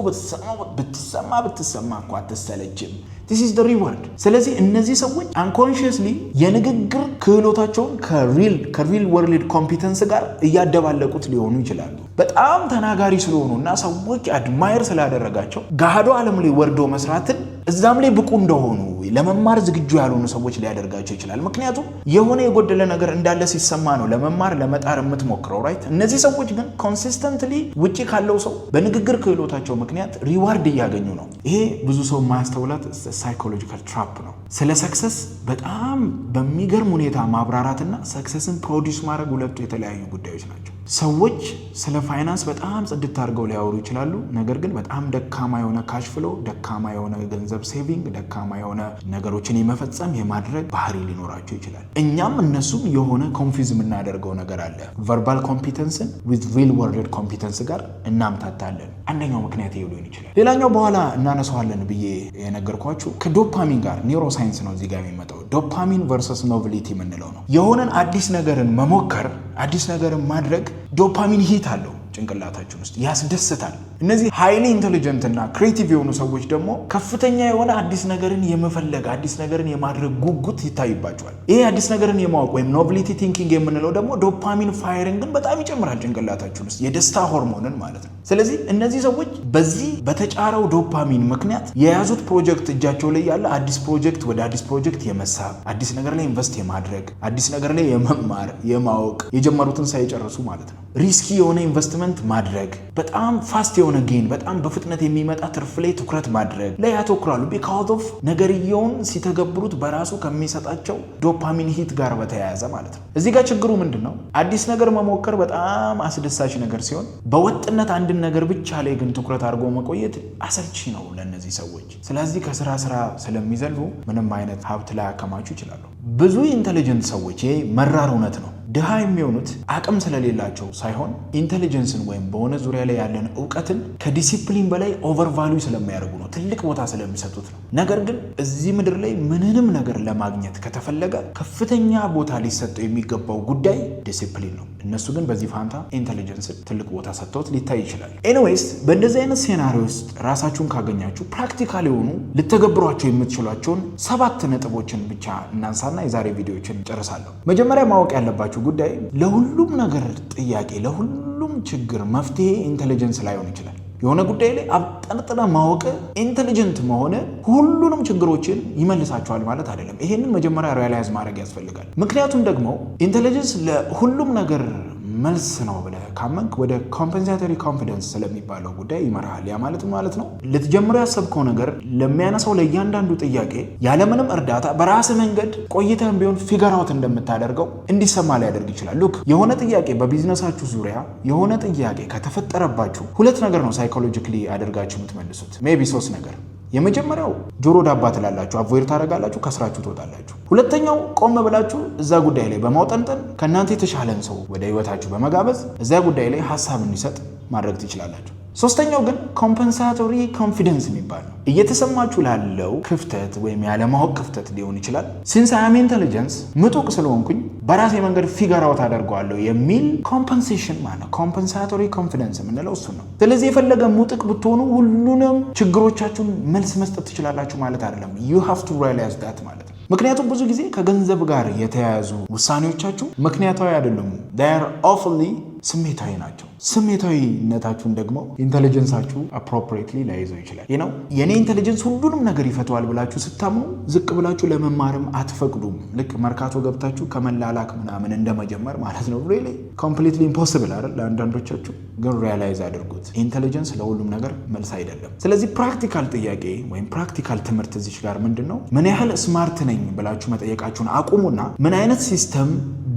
ብትሰማ እኮ አትሰለችም። this is the reward። ስለዚህ እነዚህ ሰዎች unconsciously የንግግር ክህሎታቸውን ከሪል ወርልድ ኮምፒተንስ ጋር እያደባለቁት ሊሆኑ ይችላሉ። በጣም ተናጋሪ ስለሆኑና ሰዎች አድማየር ስላደረጋቸው ገሃዱ ዓለም ላይ ወርዶ መስራትን እዛም ላይ ብቁ እንደሆኑ ለመማር ዝግጁ ያልሆኑ ሰዎች ሊያደርጋቸው ይችላል። ምክንያቱም የሆነ የጎደለ ነገር እንዳለ ሲሰማ ነው ለመማር ለመጣር የምትሞክረው ራይት። እነዚህ ሰዎች ግን ኮንሲስተንትሊ ውጪ ካለው ሰው በንግግር ክህሎታቸው ምክንያት ሪዋርድ እያገኙ ነው። ይሄ ብዙ ሰው የማያስተውላት ሳይኮሎጂካል ትራፕ ነው። ስለ ሰክሰስ በጣም በሚገርም ሁኔታ ማብራራትና ሰክሰስን ፕሮዲውስ ማድረግ ሁለቱ የተለያዩ ጉዳዮች ናቸው። ሰዎች ስለ ፋይናንስ በጣም ጽድት አድርገው ሊያወሩ ይችላሉ። ነገር ግን በጣም ደካማ የሆነ ካሽ ፍሎ፣ ደካማ የሆነ ገንዘብ ሴቪንግ፣ ደካማ የሆነ ነገሮችን የመፈጸም የማድረግ ባህሪ ሊኖራቸው ይችላል። እኛም እነሱም የሆነ ኮንፊውዝ የምናደርገው ነገር አለ። ቨርባል ኮምፒተንስን ዊዝ ሪል ወርልድ ኮምፒተንስ ጋር እናምታታለን። አንደኛው ምክንያት ይሄ ሊሆን ይችላል። ሌላኛው በኋላ እናነሳዋለን ብዬ የነገርኳችሁ ከዶፓሚን ጋር ኒውሮሳይንስ ነው እዚህ ጋር የሚመጣው። ዶፓሚን ቨርሰስ ኖቭሊቲ የምንለው ነው። የሆነን አዲስ ነገርን መሞከር፣ አዲስ ነገርን ማድረግ ዶፓሚን ሂት አለው ጭንቅላታችን ውስጥ ያስደስታል። እነዚህ ሃይሊ ኢንቴሊጀንት እና ክሬቲቭ የሆኑ ሰዎች ደግሞ ከፍተኛ የሆነ አዲስ ነገርን የመፈለግ አዲስ ነገርን የማድረግ ጉጉት ይታይባቸዋል። ይሄ አዲስ ነገርን የማወቅ ወይም ኖቭሊቲ ቲንኪንግ የምንለው ደግሞ ዶፓሚን ፋይሪንግን በጣም ይጨምራል ጭንቅላታችን ውስጥ የደስታ ሆርሞንን ማለት ነው። ስለዚህ እነዚህ ሰዎች በዚህ በተጫረው ዶፓሚን ምክንያት የያዙት ፕሮጀክት እጃቸው ላይ ያለ አዲስ ፕሮጀክት ወደ አዲስ ፕሮጀክት የመሳብ አዲስ ነገር ላይ ኢንቨስት የማድረግ አዲስ ነገር ላይ የመማር የማወቅ የጀመሩትን ሳይጨርሱ ማለት ነው ሪስኪ የሆነ ኢንቨስትመንት ማድረግ በጣም ፋስት የሆነ ጌን በጣም በፍጥነት የሚመጣ ትርፍ ላይ ትኩረት ማድረግ ላይ ያተኩራሉ። ቢካውዝ ኦፍ ነገርየውን ሲተገብሩት በራሱ ከሚሰጣቸው ዶፓሚን ሂት ጋር በተያያዘ ማለት ነው። እዚህ ጋር ችግሩ ምንድን ነው? አዲስ ነገር መሞከር በጣም አስደሳች ነገር ሲሆን በወጥነት አንድን ነገር ብቻ ላይ ግን ትኩረት አድርጎ መቆየት አሰልቺ ነው ለእነዚህ ሰዎች። ስለዚህ ከስራ ስለሚዘሉ ምንም አይነት ሀብት ላይ ያከማቹ ይችላሉ። ብዙ ኢንቴሊጀንት ሰዎች ይሄ መራር እውነት ነው ድሃ የሚሆኑት አቅም ስለሌላቸው ሳይሆን ኢንቴሊጀንስን ወይም በሆነ ዙሪያ ላይ ያለን እውቀትን ከዲሲፕሊን በላይ ኦቨር ቫልዩ ስለሚያደርጉ ነው፣ ትልቅ ቦታ ስለሚሰጡት ነው። ነገር ግን እዚህ ምድር ላይ ምንንም ነገር ለማግኘት ከተፈለገ ከፍተኛ ቦታ ሊሰጠው የሚገባው ጉዳይ ዲሲፕሊን ነው። እነሱ ግን በዚህ ፋንታ ኢንቴሊጀንስን ትልቅ ቦታ ሰጥተውት ሊታይ ይችላል። ኤኒዌይስ በእንደዚህ አይነት ሴናሪዮ ውስጥ ራሳችሁን ካገኛችሁ ፕራክቲካል የሆኑ ልተገብሯቸው የምትችሏቸውን 7 ነጥቦችን ብቻ እናንሳና የዛሬ ቪዲዮችን ጨርሳለሁ። መጀመሪያ ማወቅ ያለባችሁ ጉዳይ ለሁሉም ነገር ጥያቄ ለሁሉም ችግር መፍትሄ ኢንቴሊጀንስ ላይሆን ይችላል። የሆነ ጉዳይ ላይ አብጠርጥረ ማወቅ ኢንተሊጀንት መሆነ ሁሉንም ችግሮችን ይመልሳቸዋል ማለት አይደለም። ይሄንን መጀመሪያ ሪያላይዝ ማድረግ ያስፈልጋል። ምክንያቱም ደግሞ ኢንተሊጀንስ ለሁሉም ነገር መልስ ነው ብለህ ካመንክ ወደ ኮምፐንሳቶሪ ኮንፊደንስ ስለሚባለው ጉዳይ ይመራሃል። ያ ማለት ነው ልትጀምሩ ያሰብከው ነገር ለሚያነሳው ለእያንዳንዱ ጥያቄ ያለምንም እርዳታ በራስ መንገድ ቆይተህም ቢሆን ፊገር አውት እንደምታደርገው እንዲሰማ ሊያደርግ ይችላል። ሉክ የሆነ ጥያቄ በቢዝነሳችሁ ዙሪያ የሆነ ጥያቄ ከተፈጠረባችሁ ሁለት ነገር ነው ሳይኮሎጂካሊ አድርጋችሁ የምትመልሱት፣ ሜቢ 3 ነገር። የመጀመሪያው ጆሮ ዳባ ትላላችሁ፣ አቮይድ ታደርጋላችሁ፣ ከስራችሁ ትወጣላችሁ። ሁለተኛው ቆም ብላችሁ እዛ ጉዳይ ላይ በማውጠንጠን ከእናንተ የተሻለን ሰው ወደ ህይወታችሁ በመጋበዝ እዛ ጉዳይ ላይ ሀሳብ እንዲሰጥ ማድረግ ትችላላችሁ። ሶስተኛው ግን ኮምፐንሳቶሪ ኮንፊደንስ የሚባል ነው። እየተሰማችሁ ላለው ክፍተት ወይም ያለማወቅ ክፍተት ሊሆን ይችላል ሲንስ አይ አም ኢንተሊጀንስ ምጡቅ ስለሆንኩኝ በራሴ መንገድ ፊገር አውት አደርገዋለሁ የሚል ኮምፐንሴሽን ማለት ነው። ኮምፐንሳቶሪ ኮንፊደንስ የምንለው እሱ ነው። ስለዚህ የፈለገ ሙጥቅ ብትሆኑ ሁሉንም ችግሮቻችሁን መልስ መስጠት ትችላላችሁ ማለት አይደለም። you have to realize that ማለት ነው። ምክንያቱም ብዙ ጊዜ ከገንዘብ ጋር የተያያዙ ውሳኔዎቻችሁ ምክንያታዊ አይደሉም። they are awfully ስሜታዊ ናቸው። ስሜታዊነታችሁን ደግሞ ኢንተሊጀንሳችሁ አፕሮፕሪየትሊ ላይዘው ይችላል። ነው የኔ ኢንተሊጀንስ ሁሉንም ነገር ይፈተዋል ብላችሁ ስታምኑ ዝቅ ብላችሁ ለመማርም አትፈቅዱም። ልክ መርካቶ ገብታችሁ ከመላላክ ምናምን እንደመጀመር ማለት ነው። ሪሊ ኮምፕሊትሊ ኢምፖሲብል አይደል? ለአንዳንዶቻችሁ ግን ሪያላይዝ አድርጉት፣ ኢንተሊጀንስ ለሁሉም ነገር መልስ አይደለም። ስለዚህ ፕራክቲካል ጥያቄ ወይም ፕራክቲካል ትምህርት እዚች ጋር ምንድን ነው ምን ያህል ስማርት ነኝ ብላችሁ መጠየቃችሁን አቁሙና ምን አይነት ሲስተም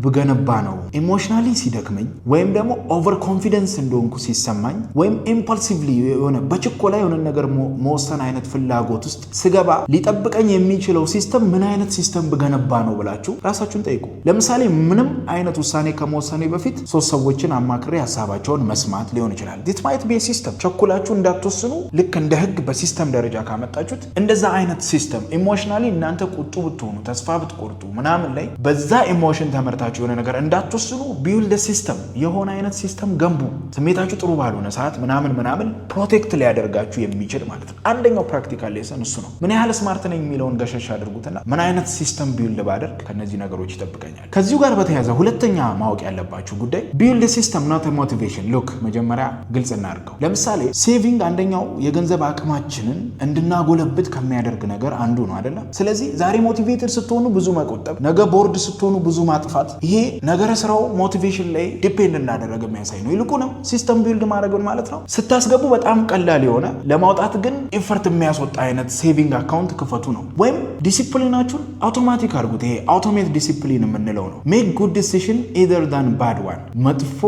ብገነባ ነው ኢሞሽናሊ ሲደክመኝ ወይም ደግሞ ኦቨር ኮንፊደንስ እንደሆንኩ ሲሰማኝ ወይም ኢምፐልሲቭሊ የሆነ በችኮላ የሆነ ነገር መወሰን አይነት ፍላጎት ውስጥ ስገባ ሊጠብቀኝ የሚችለው ሲስተም ምን አይነት ሲስተም ብገነባ ነው ብላችሁ ራሳችሁን ጠይቁ። ለምሳሌ ምንም አይነት ውሳኔ ከመወሰኔ በፊት 3 ሰዎችን አማክሬ ሀሳባቸውን መስማት ሊሆን ይችላል። ዲት ማይት ቢ ሲስተም። ቸኩላችሁ እንዳትወስኑ ልክ እንደ ህግ በሲስተም ደረጃ ካመጣችሁት እንደዛ አይነት ሲስተም ኢሞሽናሊ እናንተ ቁጡ ብትሆኑ ተስፋ ብትቆርጡ ምናምን ላይ በዛ ኢሞሽን ተመርታ የሆነ ነገር እንዳትወስኑ ቢውልድ ሲስተም የሆነ አይነት ሲስተም ገንቡ። ስሜታችሁ ጥሩ ባልሆነ ሰዓት ምናምን ፕሮቴክት ሊያደርጋችሁ የሚችል ማለት ነው። አንደኛው ፕራክቲካል ሌሰን እሱ ነው። ምን ያህል ስማርት ነኝ የሚለውን ገሸሽ አድርጉትና ምን አይነት ሲስተም ቢውልድ ባደርግ ከነዚህ ነገሮች ይጠብቀኛል። ከዚሁ ጋር በተያያዘ ሁለተኛ ማወቅ ያለባችሁ ጉዳይ ቢውልድ ሲስተም ናት ሞቲቬሽን። ሉክ መጀመሪያ ግልጽ እናድርገው። ለምሳሌ ሴቪንግ አንደኛው የገንዘብ አቅማችንን እንድናጎለብት ከሚያደርግ ነገር አንዱ ነው አይደለም? ስለዚህ ዛሬ ሞቲቬትድ ስትሆኑ ብዙ መቆጠብ፣ ነገ ቦርድ ስትሆኑ ብዙ ማጥፋት ይሄ ነገረ ስራው ሞቲቬሽን ላይ ዲፔንድ እንዳደረገ የሚያሳይ ነው። ይልቁንም ሲስተም ቢልድ ማድረግ ማለት ነው ስታስገቡ በጣም ቀላል የሆነ ለማውጣት ግን ኢፈርት የሚያስወጣ አይነት ሴቪንግ አካውንት ክፈቱ ነው። ወይም ዲሲፕሊናችሁን አውቶማቲክ አድርጉት። ይሄ አውቶሜት ዲሲፕሊን የምንለው ነው። ሜክ ጉድ ዲሲሽን ኢዘር ዳን ባድ ዋን። መጥፎ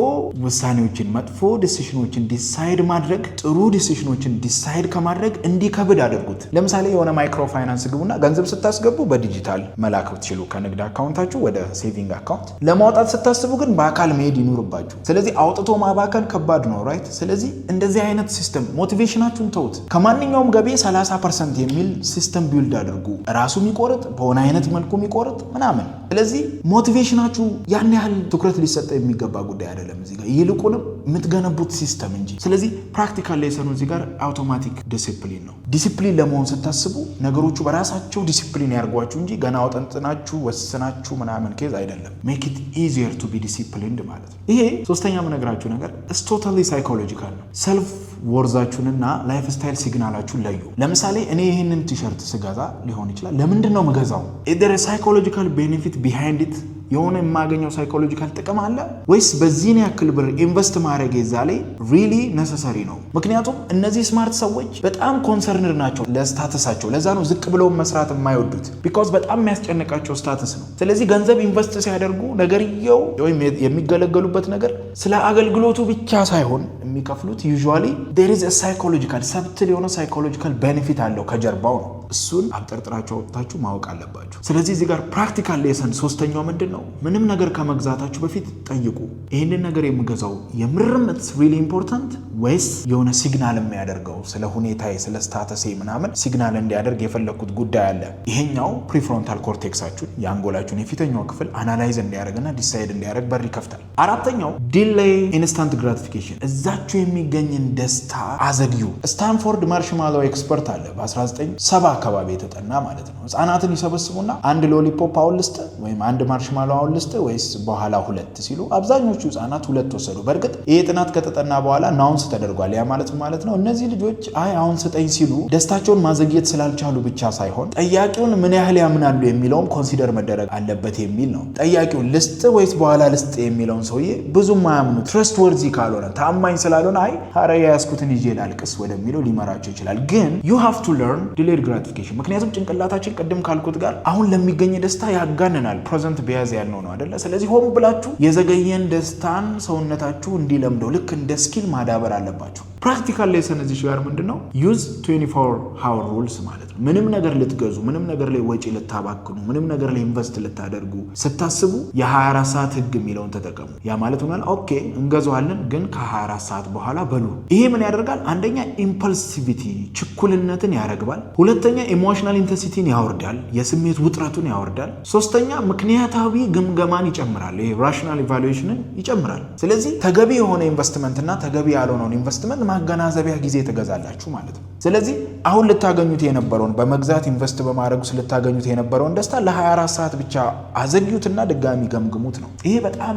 ውሳኔዎችን መጥፎ ዲሲሽኖችን ዲሳይድ ማድረግ ጥሩ ዲሲሽኖችን ዲሳይድ ከማድረግ እንዲከብድ አድርጉት። ለምሳሌ የሆነ ማይክሮ ፋይናንስ ግቡና ገንዘብ ስታስገቡ በዲጂታል መላክ ብትችሉ ከንግድ አካውንታችሁ ወደ ሴቪንግ አካውንት ለማውጣት ስታስቡ ግን በአካል መሄድ ይኖርባችሁ። ስለዚህ አውጥቶ ማባከን ከባድ ነው ራይት? ስለዚህ እንደዚህ አይነት ሲስተም ሞቲቬሽናችሁን ተውት። ከማንኛውም ገቢ 30% የሚል ሲስተም ቢልድ አድርጉ። ራሱ የሚቆርጥ በሆነ አይነት መልኩ የሚቆርጥ ምናምን። ስለዚህ ሞቲቬሽናችሁ ያን ያህል ትኩረት ሊሰጠ የሚገባ ጉዳይ አይደለም እዚህ ጋር፣ ይልቁንም የምትገነቡት ሲስተም እንጂ። ስለዚህ ፕራክቲካል ሌሰኑ እዚህ ጋር አውቶማቲክ ዲሲፕሊን ነው። ዲሲፕሊን ለመሆን ስታስቡ ነገሮቹ በራሳቸው ዲሲፕሊን ያርጓችሁ እንጂ ገና አውጠንጥናችሁ ወስናችሁ ምናምን ኬዝ አይደለም። ሜክ ኢት ኢዚየር ቱ ቢ ዲሲፕሊንድ ማለት ነው። ይሄ ሶስተኛ የምነግራችሁ ነገር ቶታሊ ሳይኮሎጂካል ነው። ሰልፍ ወርዛችሁንና ላይፍ ስታይል ሲግናላችሁን ለዩ። ለምሳሌ እኔ ይህንን ቲሸርት ስገዛ ሊሆን ይችላል። ለምንድን ነው ምገዛው? ኢዘር ሳይኮሎጂካል ቤኔፊት ቢሃይንድ ኢት የሆነ የማገኘው ሳይኮሎጂካል ጥቅም አለ ወይስ በዚህን ያክል ብር ኢንቨስት ማድረግ የዛ ላይ ሪሊ ነሰሰሪ ነው? ምክንያቱም እነዚህ ስማርት ሰዎች በጣም ኮንሰርንድ ናቸው ለስታተሳቸው። ለዛ ነው ዝቅ ብለው መስራት የማይወዱት፣ ቢኮዝ በጣም የሚያስጨንቃቸው ስታተስ ነው። ስለዚህ ገንዘብ ኢንቨስት ሲያደርጉ ነገርየው ወይም የሚገለገሉበት ነገር ስለ አገልግሎቱ ብቻ ሳይሆን የሚከፍሉት ዩዥዋሊ ዴር ኢዝ ሳይኮሎጂካል ሰብትል የሆነ ሳይኮሎጂካል ቤኔፊት አለው ከጀርባው ነው። እሱን አብጠርጥራችሁ ወጥታችሁ ማወቅ አለባችሁ። ስለዚህ እዚህ ጋር ፕራክቲካል ሌሰን ሶስተኛው ምንድን ነው? ምንም ነገር ከመግዛታችሁ በፊት ጠይቁ። ይህንን ነገር የምገዛው የምርም ኢትስ ሪሊ ኢምፖርታንት ወይስ የሆነ ሲግናል የሚያደርገው ስለ ሁኔታዬ ስለ ስታተሴ ምናምን ሲግናል እንዲያደርግ የፈለግኩት ጉዳይ አለ። ይሄኛው ፕሪፍሮንታል ኮርቴክሳችሁን የአንጎላችሁን የፊተኛው ክፍል አናላይዝ እንዲያደርግና ዲሳይድ እንዲያደርግ በር ይከፍታል። አራተኛው ዲሌይ ኢንስታንት ግራቲፊኬሽን፣ እዛችሁ የሚገኝን ደስታ አዘግዩ። ስታንፎርድ ማርሽማሎ ኤክስፐርት አለ በ1970 አካባቢ የተጠና ማለት ነው። ህፃናትን ይሰበስቡና አንድ ሎሊፖፕ አሁን ልስጥ ወይም አንድ ማርሽማሎ አሁን ልስጥ ወይስ በኋላ ሁለት ሲሉ አብዛኞቹ ህፃናት ሁለት ወሰዱ። በእርግጥ ይሄ ጥናት ከተጠና በኋላ ናውንስ ተደርጓል። ያ ማለት ነው እነዚህ ልጆች አይ አሁን ስጠኝ ሲሉ ደስታቸውን ማዘግየት ስላልቻሉ ብቻ ሳይሆን ጠያቂውን ምን ያህል ያምናሉ የሚለውም ኮንሲደር መደረግ አለበት የሚል ነው። ጠያቂውን ልስጥ ወይስ በኋላ ልስጥ የሚለውን ሰውዬ ብዙም ማያምኑ ትረስት ወርዚ ካልሆነ ታማኝ ስላልሆነ አይ ሀረ ያስኩትን ይዤ ላልቅስ ወደሚለው ሊመራቸው ይችላል። ግን you have to learn delayed gratification ምክንያቱም ጭንቅላታችን ቅድም ካልኩት ጋር አሁን ለሚገኝ ደስታ ያጋንናል። ፕሬዘንት ቢያዝ ያልነው ነው አይደለ? ስለዚህ ሆም ብላችሁ የዘገየን ደስታን ሰውነታችሁ እንዲለምደው ልክ እንደ ስኪል ማዳበር አለባችሁ። ፕራክቲካል ሌሰን እዚህ ጋር ምንድነው ዩዝ 24 hour rules ማለት ነው። ምንም ነገር ልትገዙ፣ ምንም ነገር ላይ ወጪ ልታባክኑ፣ ምንም ነገር ላይ ኢንቨስት ልታደርጉ ስታስቡ የ24 ሰዓት ህግ የሚለውን ተጠቀሙ። ያ ማለት ሆናል ኦኬ እንገዛዋለን ግን ከ24 ሰዓት በኋላ በሉ። ይሄ ምን ያደርጋል? አንደኛ ኢምፐልሲቪቲ ችኩልነትን ያረግባል። ሁለተኛ ኢሞሽናል ኢንተንሲቲን ያወርዳል፣ የስሜት ውጥረቱን ያወርዳል። ሶስተኛ ምክንያታዊ ግምገማን ይጨምራል፣ ይሄ ራሽናል ኢቫሉዌሽንን ይጨምራል። ስለዚህ ተገቢ የሆነ ኢንቨስትመንት እና ተገቢ ያልሆነውን ኢንቨስትመንት ማገናዘቢያ ጊዜ ትገዛላችሁ ማለት ነው። ስለዚህ አሁን ልታገኙት የነበረውን በመግዛት ኢንቨስት በማድረግ ውስጥ ልታገኙት የነበረውን ደስታ ለ24 ሰዓት ብቻ አዘግዩትና ድጋሚ ገምግሙት ነው። ይሄ በጣም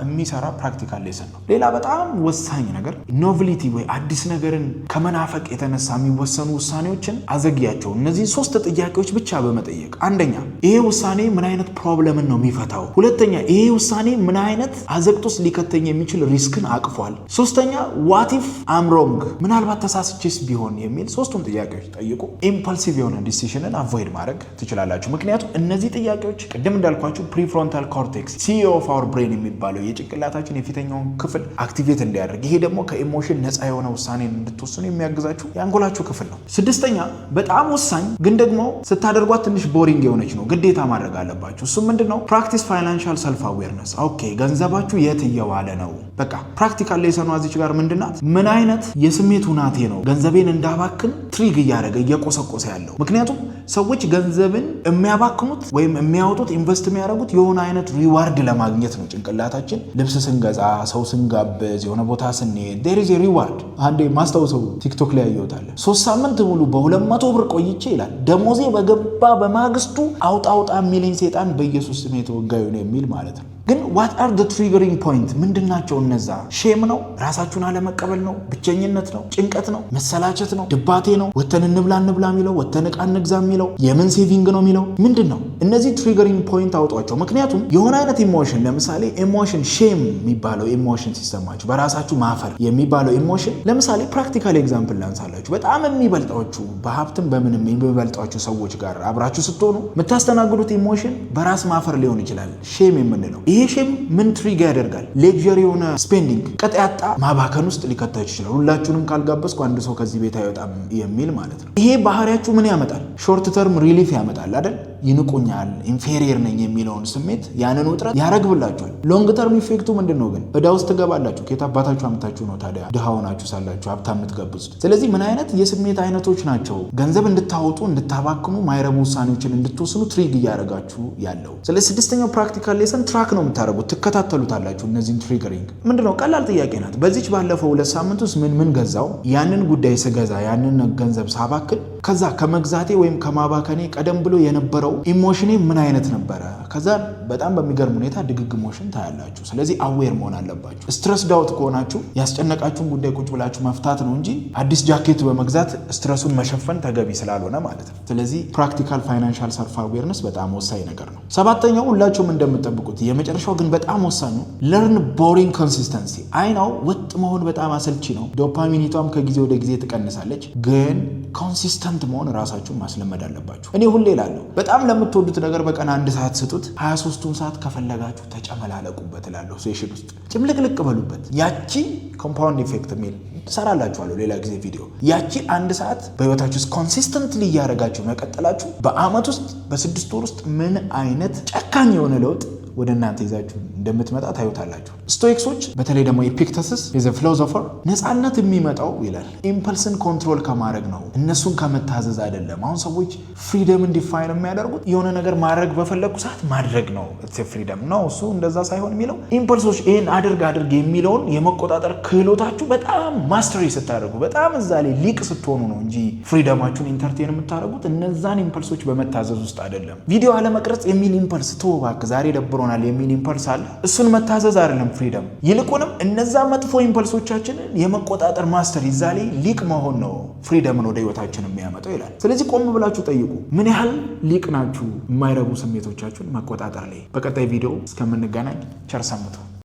የሚሰራ ፕራክቲካል ሌሰን ነው። ሌላ በጣም ወሳኝ ነገር ኖቪሊቲ ወይ አዲስ ነገርን ከመናፈቅ የተነሳ የሚወሰኑ ውሳኔዎችን አዘግያቸው። እነዚህ 3 ጥያቄዎች ብቻ በመጠየቅ አንደኛ ይሄ ውሳኔ ምን አይነት ፕሮብለምን ነው የሚፈታው? ሁለተኛ ይሄ ውሳኔ ምን አይነት አዘቅት ውስጥ ሊከተኝ የሚችል ሪስክን አቅፏል? ሶስተኛ ዋት ኢፍ አም ሮንግ ምናልባት ተሳስቼስ ቢሆን የሚል 3ቱም ጥያቄዎች ጠይቁ። ኢምፐልሲቭ የሆነ ዲሲሽንን አቮይድ ማድረግ ትችላላችሁ። ምክንያቱም እነዚህ ጥያቄዎች ቅድም እንዳልኳችሁ ፕሪፍሮንታል ኮርቴክስ ሲኢኦ ኦፍ አወር ብሬን የሚባለው የጭንቅላታችን የፊተኛውን ክፍል አክቲቬት እንዲያደርግ፣ ይሄ ደግሞ ከኢሞሽን ነፃ የሆነ ውሳኔን እንድትወስኑ የሚያግዛችሁ የአንጎላችሁ ክፍል ነው። 6ኛ በጣም ወሳኝ ግን ደግሞ ስታደርጓት ትንሽ ቦሪንግ የሆነች ነው፣ ግዴታ ማድረግ አለባችሁ። እሱም ምንድነው? ፕራክቲስ ፋይናንሻል ሰልፍ አዌርነስ። ኦኬ ገንዘባችሁ የት እየዋለ ነው? በቃ ፕራክቲካል ሌሰኗ እዚች ጋር ምንድናት? ምን አይነት የስሜት ሁናቴ ነው ገንዘቤን እንዳባክን ትሪግ እያደረገ እየቆሰቆሰ ያለው? ምክንያቱም ሰዎች ገንዘብን የሚያባክኑት ወይም የሚያወጡት ኢንቨስት የሚያደርጉት የሆነ አይነት ሪዋርድ ለማግኘት ነው። ጭንቅላታችን ልብስ ስንገዛ፣ ሰው ስንጋብዝ፣ የሆነ ቦታ ስንሄድ ዴር ኢዝ ሪዋርድ። አንዴ ማስታውሰው ቲክቶክ ላይ ያየሁታል። 3 ሳምንት ሙሉ በ200 ብር ቆይቼ ይላል ደሞዜ በገባ በማግስቱ አውጣ የሚለኝ ሴጣን በኢየሱስ ስም የተወጋዩ ነው የሚል ማለት ነው። ግን what are the triggering point ምንድናቸው እነዛ? ሼም ነው? ራሳችሁን አለመቀበል ነው? ብቸኝነት ነው? ጭንቀት ነው? መሰላቸት ነው? ድባቴ ነው? ወተን እንብላ የሚለው ወተን ዕቃ እንግዛ የሚለው የምን ሴቪንግ ነው የሚለው ምንድን ነው? እነዚህ ትሪገሪንግ ፖይንት አውጧቸው። ምክንያቱም የሆነ አይነት ኢሞሽን ለምሳሌ ኢሞሽን ሼም የሚባለው ኢሞሽን ሲሰማችሁ፣ በራሳችሁ ማፈር የሚባለው ኢሞሽን ለምሳሌ ፕራክቲካል ኤግዛምፕል ላንሳላችሁ። በጣም የሚበልጣችሁ በሀብትም በምንም የሚበልጣችሁ ሰዎች ጋር አብራችሁ ስትሆኑ የምታስተናግዱት ኢሞሽን በራስ ማፈር ሊሆን ይችላል፣ ሼም የምንለው። ይሄ ሼም ምን ትሪግ ያደርጋል? ሌክዠሪ የሆነ ስፔንዲንግ ቀጥ ያጣ ማባከን ውስጥ ሊከታችሁ ይችላል። ሁላችሁንም ካልጋበዝኩ አንድ ሰው ከዚህ ቤት አይወጣም የሚል ማለት ነው። ይሄ ባህሪያችሁ ምን ያመጣል? ሾርት ተርም ሪሊፍ ያመጣል አይደል? ይንቁኛል፣ ኢንፌሪየር ነኝ የሚለውን ስሜት ያንን ውጥረት ያረግብላችኋል። ሎንግ ተርም ኢፌክቱ ምንድነው ግን? ዕዳ ውስጥ ትገባላችሁ። ከየት አባታችሁ አምታችሁ ነው ታዲያ ድሃ ሆናችሁ ሳላችሁ ሀብታም የምትጋብዙት? ስለዚህ ምን አይነት የስሜት አይነቶች ናቸው ገንዘብ እንድታወጡ እንድታባክኑ ማይረቡ ውሳኔዎችን እንድትወስኑ ትሪግ እያደረጋችሁ ያለው? ስለዚህ 6ኛው ፕራክቲካል ሌሰን ትራክ ነው የምታደርጉት፣ ትከታተሉታላችሁ። እነዚህን ትሪገሪንግ ምንድነው? ቀላል ጥያቄ ናት። በዚች ባለፈው 2 ሳምንት ውስጥ ምን ገዛው? ያንን ጉዳይ ስገዛ ያንን ገንዘብ ሳባክን ከዛ ከመግዛቴ ወይም ከማባከኔ ቀደም ብሎ የነበረው ኢሞሽኔ ምን አይነት ነበረ? ከዛ በጣም በሚገርም ሁኔታ ድግግሞሽን ታያላችሁ። ስለዚህ አዌር መሆን አለባችሁ። ስትረስ ዳውት ከሆናችሁ ያስጨነቃችሁን ጉዳይ ቁጭ ብላችሁ መፍታት ነው እንጂ አዲስ ጃኬት በመግዛት ስትረሱን መሸፈን ተገቢ ስላልሆነ ማለት ነው። ስለዚህ ፕራክቲካል ፋይናንሻል ሰልፍ አዌርነስ በጣም ወሳኝ ነገር ነው። 7ኛው ሁላችሁም እንደምትጠብቁት የመጨረሻው ግን በጣም ወሳኙ ለርን ቦሪንግ ኮንሲስተንሲ። አይናው ወጥ መሆን በጣም አሰልቺ ነው። ዶፓሚኒቷም ከጊዜ ወደ ጊዜ ትቀንሳለች። ግን ኮንሲስተንት መሆን ራሳችሁን ማስለመድ አለባችሁ። እኔ ሁሌ እላለሁ በጣም ለምትወዱት ነገር በቀን 1 ሰዓት ስጡት። 23ቱን ሰዓት ከፈለጋችሁ ተጨመላለቁበት እላለሁ። ሴሽን ውስጥ ጭምልቅልቅ በሉበት። ያቺ ኮምፓውንድ ኢፌክት የሚል ሰራላችኋለሁ ሌላ ጊዜ ቪዲዮ። ያቺ 1 ሰዓት በህይወታችሁ ውስጥ ኮንሲስተንትሊ እያደረጋችሁ መቀጠላችሁ በአመት ውስጥ በ6 ወር ውስጥ ምን አይነት ጨካኝ የሆነ ለውጥ ወደ እናንተ ይዛችሁ እንደምትመጣ ታዩታላችሁ። ስቶይክሶች በተለይ ደግሞ ኤፒክተስስ የዘ ፊሎሶፈር ነፃነት የሚመጣው ይላል ኢምፐልስን ኮንትሮል ከማድረግ ነው፣ እነሱን ከመታዘዝ አይደለም። አሁን ሰዎች ፍሪደምን ዲፋይን የሚያደርጉት የሆነ ነገር ማድረግ በፈለጉ ሰዓት ማድረግ ነው ፍሪደም ነው። እሱ እንደዛ ሳይሆን የሚለው ኢምፐልሶች ይሄን አድርግ የሚለውን የመቆጣጠር ክህሎታችሁ በጣም ማስተሪ ስታደርጉ፣ በጣም እዛ ላይ ሊቅ ስትሆኑ ነው እንጂ ፍሪደማችሁን ኢንተርቴን የምታደርጉት እነዛን ኢምፐልሶች በመታዘዝ ውስጥ አይደለም። ቪዲዮ አለመቅረጽ የሚል ኢምፐልስ ተወባክ ዛሬ ደብሮናል የሚል ኢምፐልስ አለ። እሱን መታዘዝ አይደለም ፍሪደም። ይልቁንም እነዛ መጥፎ ኢምፐልሶቻችንን የመቆጣጠር ማስተር ይዛ ላይ ሊቅ መሆን ነው ፍሪደምን ወደ ህይወታችን የሚያመጣው ይላል። ስለዚህ ቆም ብላችሁ ጠይቁ፣ ምን ያህል ሊቅ ናችሁ የማይረቡ ስሜቶቻችሁን መቆጣጠር ላይ። በቀጣይ ቪዲዮ እስከምንገናኝ ቸር ሰንብቱ።